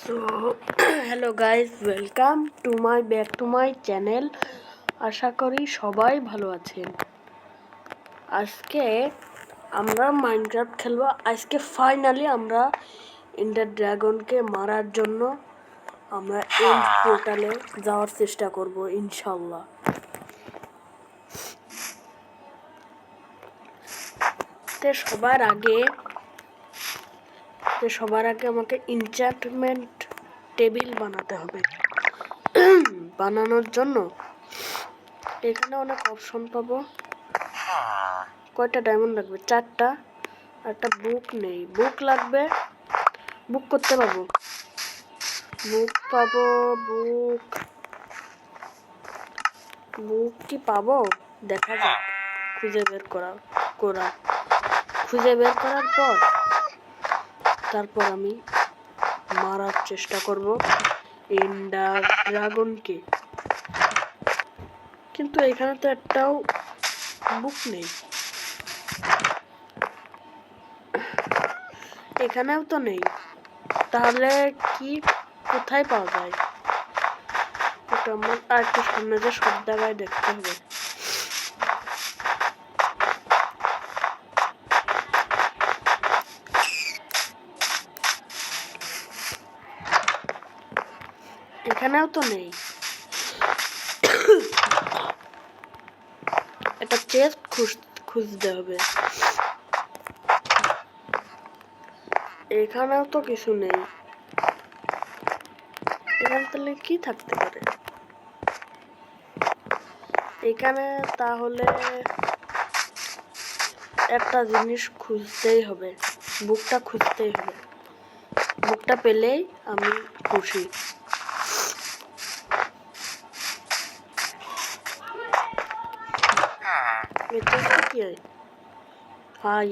So hello guys, welcome to back to my channel. আশা করি সবাই ভালো আছেন। আজকে আমরা মাইনক্রাফট খেলবো। আজকে ফাইনালি আমরা এন্ডার ড্রাগনকে মারার জন্য আমরা এন্ড পোর্টালে যাওয়ার চেষ্টা করব ইনশাল্লাহ। সবার আগে আমাকে এনচ্যান্টমেন্ট টেবিল বানাতে হবে। বানানোর জন্য এখানে অনেক অপশন পাবো। কয়টা ডায়মন্ড লাগবে? 4টা। একটা বুক নেই, বুক লাগবে। বুক করতে পাবো, বুক কি পাবো দেখা যাক। খুঁজে বের করার পর তারপর আমি মারার চেষ্টা করব এন্ডার ড্রাগনকে। কিন্তু এখানে তো একটাও বুক নেই, এখানেও তো নেই। তাহলে কি কোথায় পাওয়া যায়? এটা আমার আর একটু সামনে যে সব জায়গায় দেখতে হবে। এখানেও তো নেই। একটা চেস্ট খুঁজতে হবে। এখানেও তো কিছু নেই। এখানে তাহলে কি থাকতে পারে? এখানে তাহলে একটা জিনিস খুঁজতেই হবে, বুকটা খুঁজতেই হবে। বুকটা পেলেই আমি খুশি। এই চেষ্টা কি হয়? হাই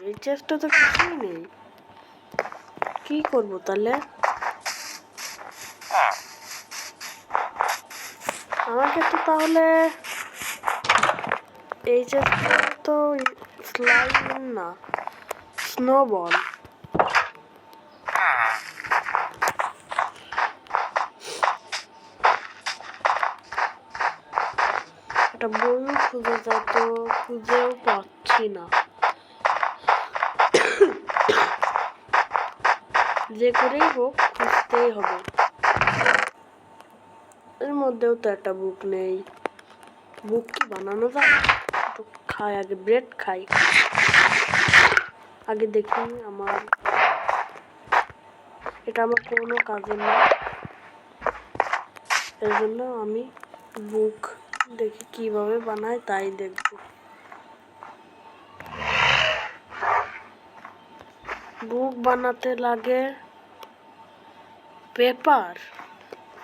এই চেষ্টা তো কিছুই নেই। কি করবো তাহলে? আমাকে তো তাহলে এই চেষ্টা তো স্লাইম না, স্নোবল। একটা বই খুঁজে যেত, খুঁজেও পাচ্ছি না। যে করেই হোক খুঁজতেই হবে। এর মধ্যেও তো একটা বুক নেই। বুক কি বানানো যায়? তো খাই আগে, ব্রেড খাই আগে, দেখি এটা আমার কোনো কাজে না। এর জন্য আমি বুক দেখি কিভাবে বানায়, তাই দেখব। বুক বানাতে লাগে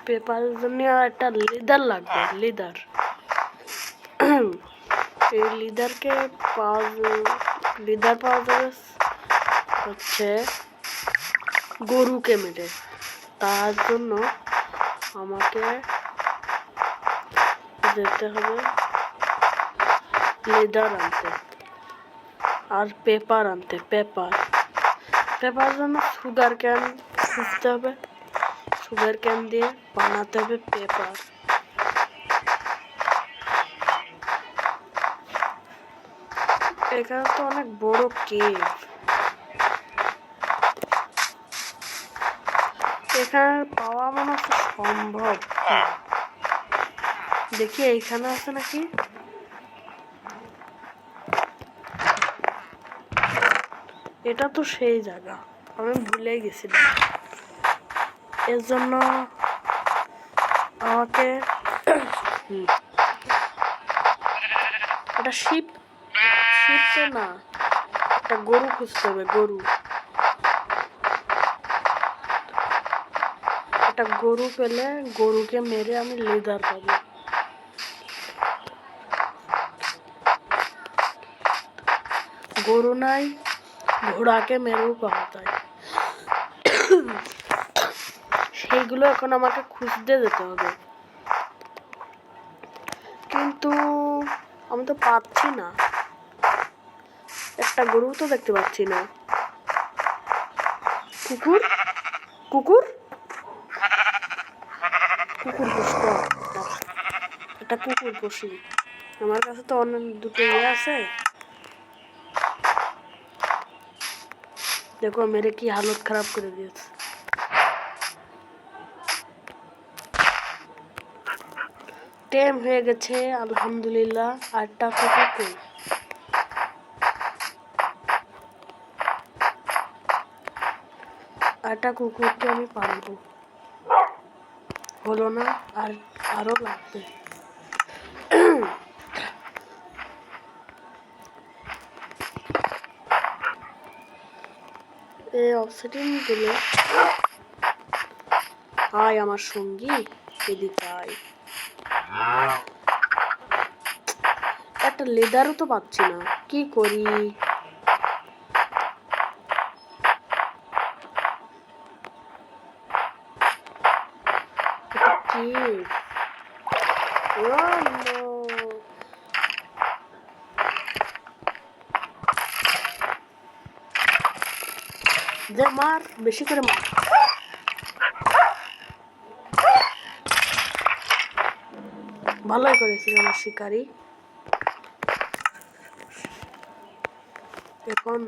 পেপারের জন্য একটা লেদার লাগবে। এই লিডার পাওয়া যাবে হচ্ছে গরুকে মেরে। তার জন্য আমাকে যেতে হবে লেদার আনতে আর পেপার আনতে। পেপার জন্য সুগার ক্যান খুঁজতে হবে। সুগার ক্যান দিয়ে বানাতে হবে পেপার। এখানে তো অনেক বড় কেভ। এখানে পাওয়া মনে হচ্ছে সম্ভব। দেখি এইখানে আছে নাকি। এটা তো সেই জায়গা, আমি ভুলে গেছিলাম। এর জন্য আমাকে একটা শিপ তো না, একটা গরু খুঁজতে হবে। একটা গরু পেলে গরুকে মেরে আমি লেদার পাবো। গরু নাই, ঘোড়াকে মেরেও পাওয়া যায়। সেইগুলো এখন আমাকে খুঁজতে যেতে হবে, কিন্তু আমি তো পাচ্ছি না। একটা গরু তো দেখতে পাচ্ছি না। কুকুর কুকুর পুষব, একটা কুকুর পুষি। আমার কাছে তো অনেক দুটো আছে। দেখো মেরে কি হালত খারাপ করে দিয়েছে। টাইম হয়ে গেছে আলহামদুলিল্লাহ। আটটা কুকুর কই? আটটা কুকুরকে আমি পালবো। হলো না, আরো লাগবে। এই অবসিডিয়ান গুলো। আয় আমার সঙ্গী, এদিকে আয়। একটা লেদারও তো পাচ্ছি না, কি করি? কি যে মার, বেশি করে মার। ভালোই করেছিল আমার শিকারী। এখন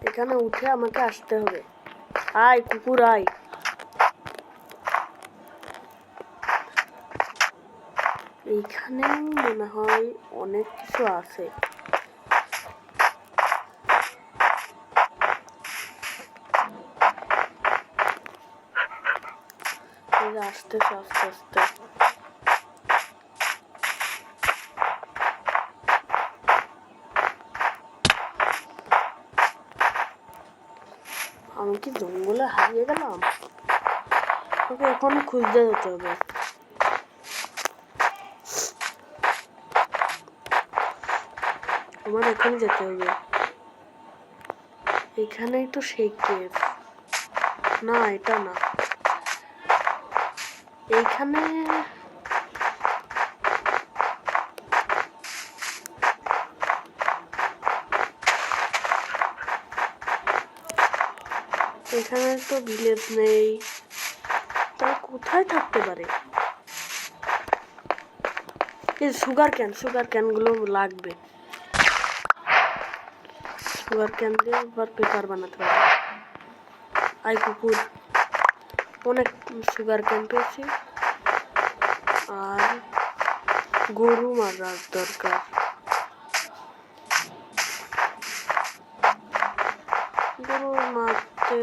এখানে উঠে আমাকে আসতে হবে। আয় কুকুর আয়। এইখানে মনে হয় অনেক কিছু আছে। আসতেছে আস্তে আস্তে। আমি কি জঙ্গলে হারিয়ে গেলাম? ওকে এখন খুঁজতে যেতে হবে। আমার এখানে যেতে হবে। এখানেই তো সেই কেভ। না এটা না, এইখানে এখানে তো ভিলেজ নেই। তা কোথায় থাকতে পারে? এই সুগার ক্যান গুলো লাগবে। সুগার ক্যান দিয়ে আবার পেপার বানাতে পারে। আই কুকুর, অনেক সুগার ক্যান পেয়েছি। আর গরু মারার দরকার। গরু মারতে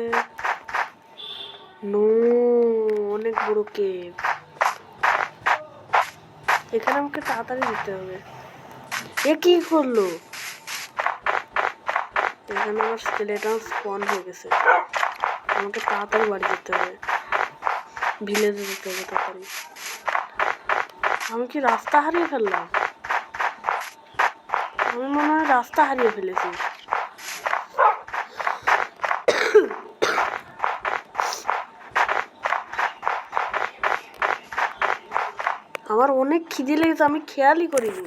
অনেক বড় কেভ। এখানে আমাকে তাড়াতাড়ি যেতে হবে। এ কি করলো? এখানে আমার স্কেলেটন স্পন হয়ে গেছে। আমাকে তাড়াতাড়ি বাড়ি যেতে হবে, ভিলেজে যেতে হবে তাড়াতাড়ি। আমি কি রাস্তা হারিয়ে ফেললাম? আমি মনে হয় রাস্তা হারিয়ে ফেলেছি। আমার অনেক খিদে লেগেছে, আমি খেয়ালই করিনি।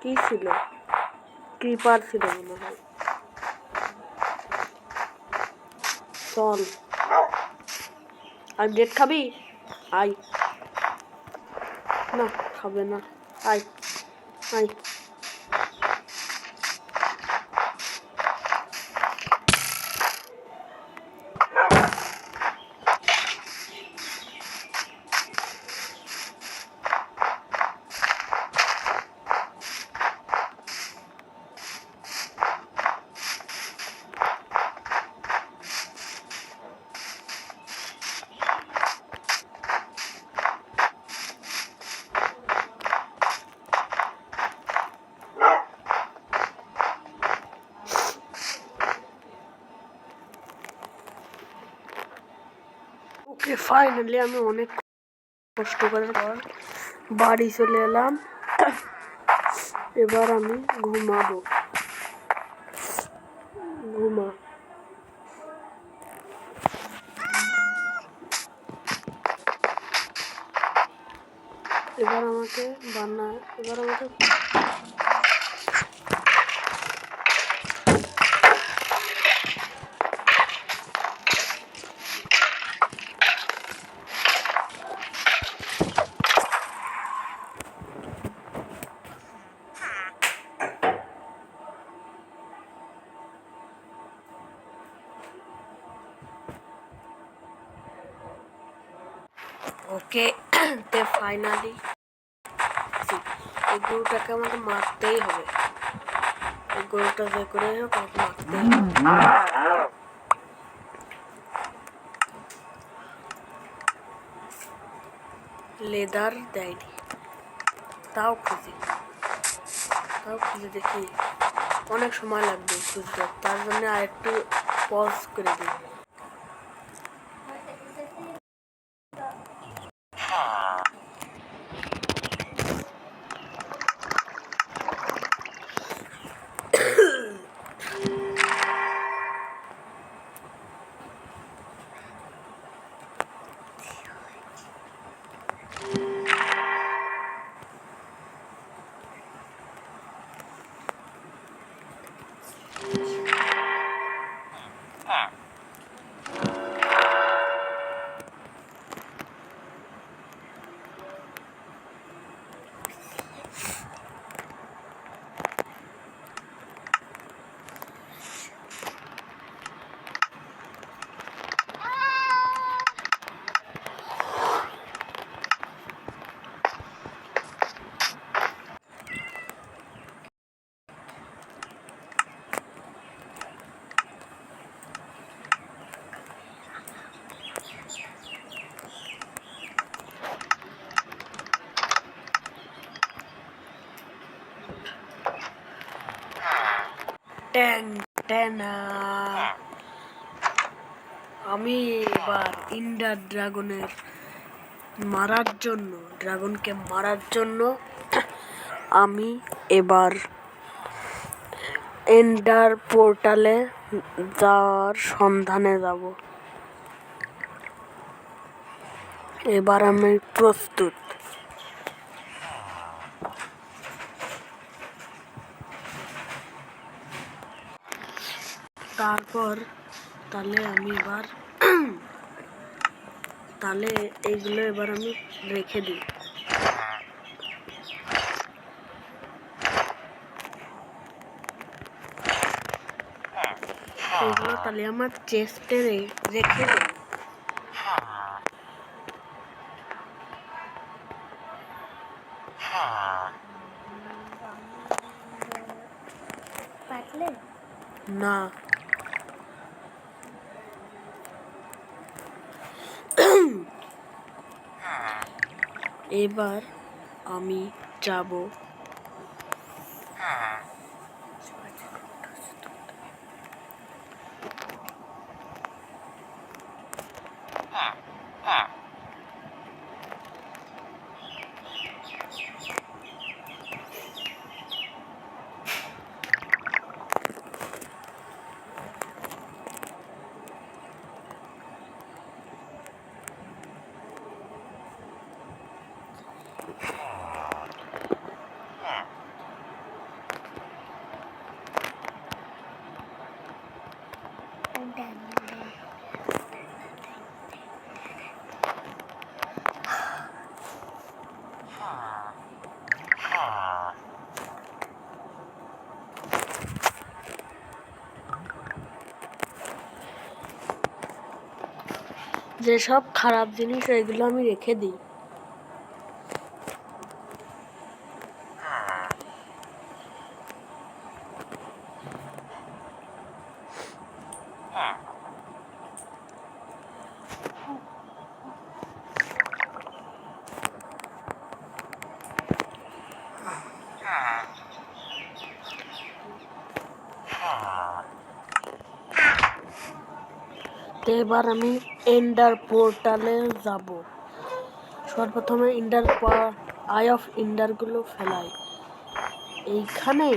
কি ছিল? ক্রিপার ছিল মনে হয়। চল, আর ডেট খাবি? আয়। না খাবে না, আয় আয়। ওকে ফাইনালি আমি অনেক কষ্ট করার পর বাড়ি চলে এলাম। এবার আমি ঘুমাবো। ঘুমা। এবার আমাকে ওকে তে ফাইনালি এই গরুটাকে আমাকে মারতেই হবে। এই গরুটা যে করে হোক আমাকে মারতেই হবে। লেদার দেয়নি, তাও খুঁজি দেখি অনেক সময় লাগবে খুঁজতে, তার জন্য আর একটু পজ করে দিই। আমি এবার ইন্ডার ড্রাগনকে মারার জন্য আমি এবার এন্ডার পোর্টালে যাওয়ার সন্ধানে যাব। এবার আমি প্রস্তুত। তারপর তাহলে এইগুলো এবার আমি রেখে দিই। এগুলো তাহলে আমার চেস্টে রেখে দিই। না, এবার আমি যাব যেসব খারাপ জিনিস এগুলো আমি রেখে দিই। এবার আমি এন্ডার পোর্টালে যাব। সর্বপ্রথমে আই অফ ইন্ডারগুলো ফেলাই এইখানে।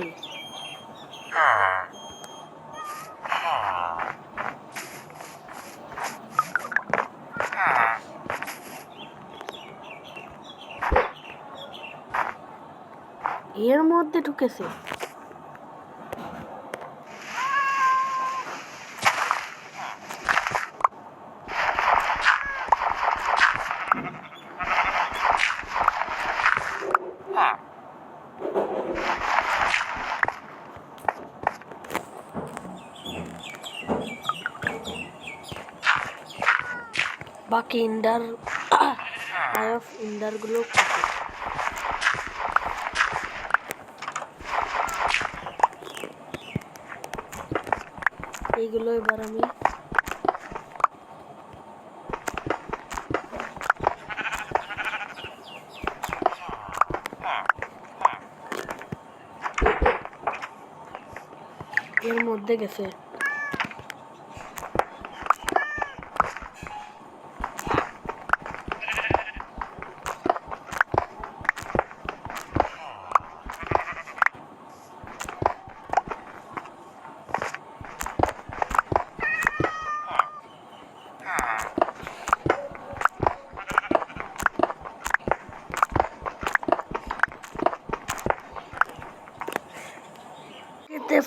মধ্যে ঢুকেছে। বাকি ইন্ডার গুলো এইগুলো এবার আমি এর মধ্যে গেছে।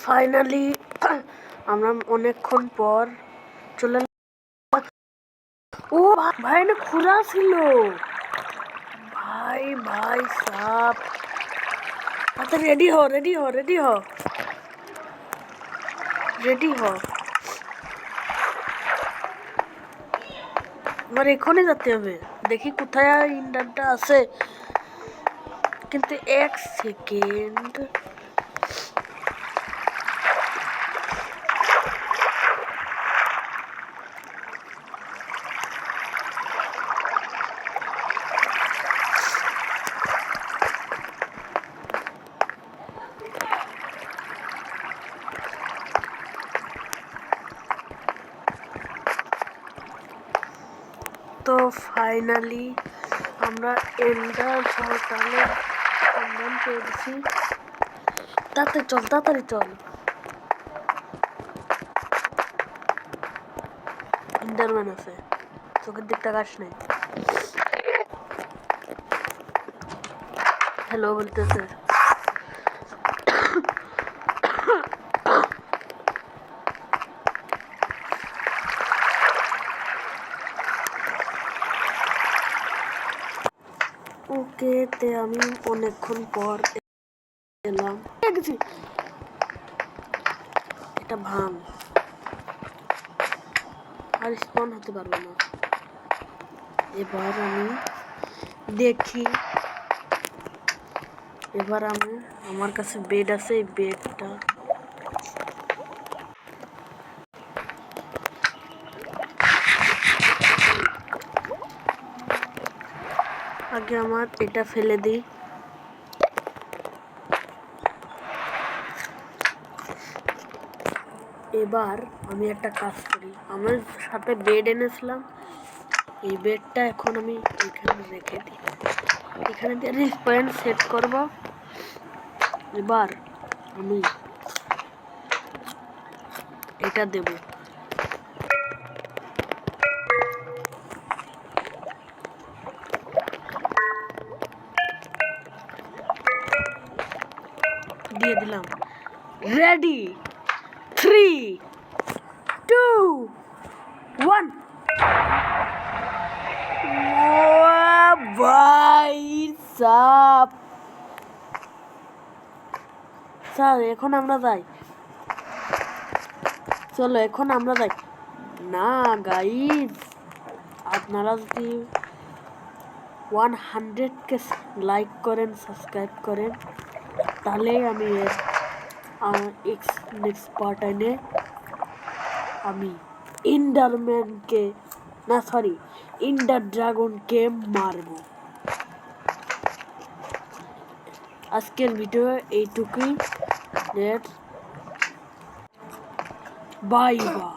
ফাইনালি আমরা অনেকক্ষণ পর চলে। ও ভাই না খোলা ছিল ভাই ভাই সাপ। আচ্ছা রেডি হ রেডি হ রেডি হ রেডি হ। আমার এখনই যেতে হবে। দেখি কোথায় ইন্ডারটা আছে, কিন্তু 1 সেকেন্ড। তো ফাইনালি আমরা এন্ডার পোর্টালের সন্ধান পেয়েছি। তাড়াতাড়ি চল। এন্ডারম্যান আছে, চোখের দিকটা কাশ নেই। হ্যালো বলতেছে। ওকে তে আমি অনেকক্ষণ পর এলাম। এটা ভাঙ, আর স্পন হতে পারবো না। এবার আমি দেখি, এবার আমার কাছে বেড আছে। এই বেডটা আগে আমার এটা ফেলে দিই। এবার আমি একটা কাজ করি, আমার সাথে বেড এনেছিলাম, এই বেডটা এখন আমি এখানে রেখে দিই। এখানে দিয়ে রিস্পয়েন্ট সেট করব। এবার আমি এটা দেব। দিয়ে দিলাম। রেডি 3 2 1। ভাই সাপ স্যার, এখন আমরা যাই। চলো এখন আমরা যাই। না গাইস, আপনারা যদি 100কে লাইক করেন, সাবস্ক্রাইব করেন, তাহলে আমি নেক্সট পার্ট এনে আমি ইন্ডারম্যানকে না সরি ইন্ডার ড্রাগনকে মারব। আজকের ভিডিও এইটুকুই। Bye bye.